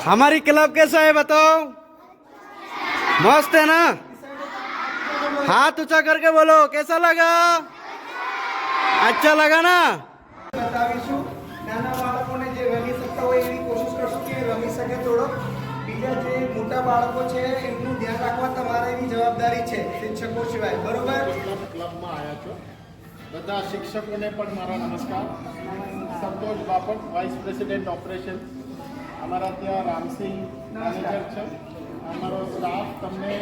हमारी क्लब कैसा है बताओ। मस्त है ना। हाथ ऊंचा करके बोलो कैसा लगा। अच्छा लगा ना। बतावीशु नाना बाळकोने जे रमी सकता હોય એવી કોશિશ કરશો કે રમી શકે થોડો। બીજા જે મોટા બાળકો છે એમનું ધ્યાન રાખવા તમારી જવાબદારી છે શિક્ષકો સિવાય, બરોબર? ક્લબમાં આવ્યા છો બધા શિક્ષકોને પણ મારા નમસ્કાર। સંતોષ બાપટ, વાઇસ પ્રેસિડેન્ટ ઓપરેશન, અમારા ત્યાં રામસિંહ મેનેજર છે, અમારો સ્ટાફ। તમને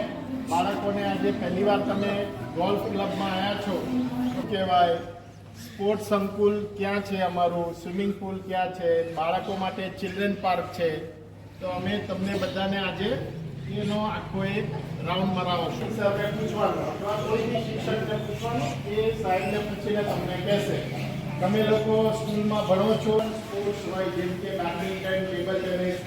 બાળકોને આજે પહેલીવાર તમે ગોલ્ફ ક્લબમાં આવ્યા છો, શું કહેવાય, સ્પોર્ટ્સ સંકુલ ક્યાં છે, અમારું સ્વિમિંગ પુલ ક્યાં છે, બાળકો માટે ચિલ્ડ્રન પાર્ક છે, તો અમે તમને બધાને આજે એનો આખો એક રાઉન્ડ મરાવશું। સર પૂછવાનું અથવા કોઈ બી શિક્ષકને પૂછવાનું, એ સાહેબને પૂછીને તમને કહેશે। તમે લોકો સ્કૂલમાં ભણો છો, સ્પોર્ટ્સ હોય જેમ કે બેડમિન્ટન, ટેબલ ટેનિસ,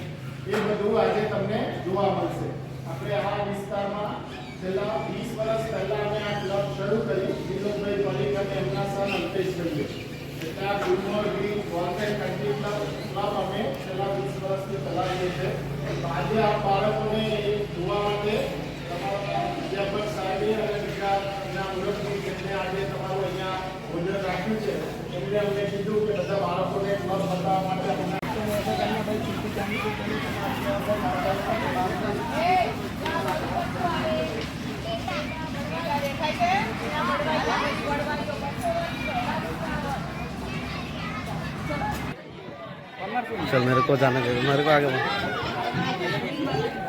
એ બધું આજે તમને જોવા મળશે। આપણે આ વિસ્તારમાં છેલ્લા 20 વર્ષ પહેલાં અમે આ ક્લબ શરૂ કરી, વિનોદભાઈ પરીખ અને એમના સન અલ્પેશભાઈએ। એટલે આ Gulmohar green golf and country club અમે છેલ્લા 20 વર્ષથી ચલાવીએ છીએ। આજે આ બાળકોને એ જોવા માટે તમારા અધ્યાપક સાહેબે અને બીજા એના મુરબ્બી જેમને આજે તમારું અહીંયા ભોજન રાખ્યું છે, એમને અમને કીધું કે બધા બાળકોને ક્લબ બતાવવા માટે चल मेरे को जाने दे, मेरे को आगे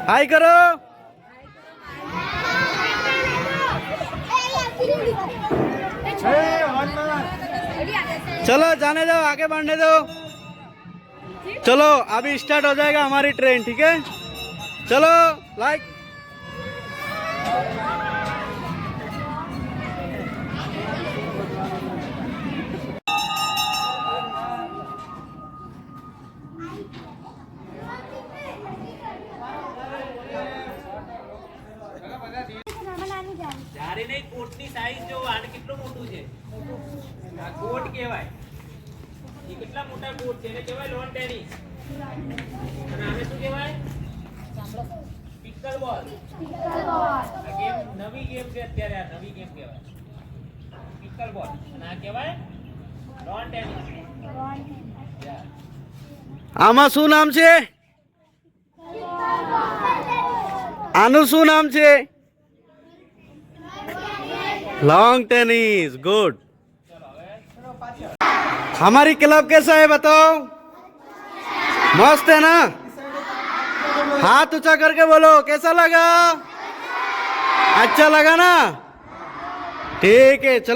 हाय करो। चलो जाने दो, आगे बढ़ने दो। चलो अभी स्टार्ट हो जाएगा हमारी ट्रेन, ठीक है? चलो लाइक જારે નહીં કોટની સાઈઝ જો આને કેટલો મોટું છે આ કોટ કહેવાય એ કેટલા મોટા કોટ છે એને કહેવાય લોન ટેનિસ અને આને શું કહેવાય પિકલ બોલ આ ગેમ નવી ગેમ છે અત્યારે આ નવી ગેમ કહેવાય પિકલ બોલ અને આ કહેવાય લોન ટેનિસ આમાં શું નામ છે? આનું શું નામ છે? Long tennis. गुड। हमारी क्लब कैसा है बताओ। मस्त है ना। हाथ ऊंचा करके बोलो कैसा लगा। अच्छा लगा ना। ठीक है चलो।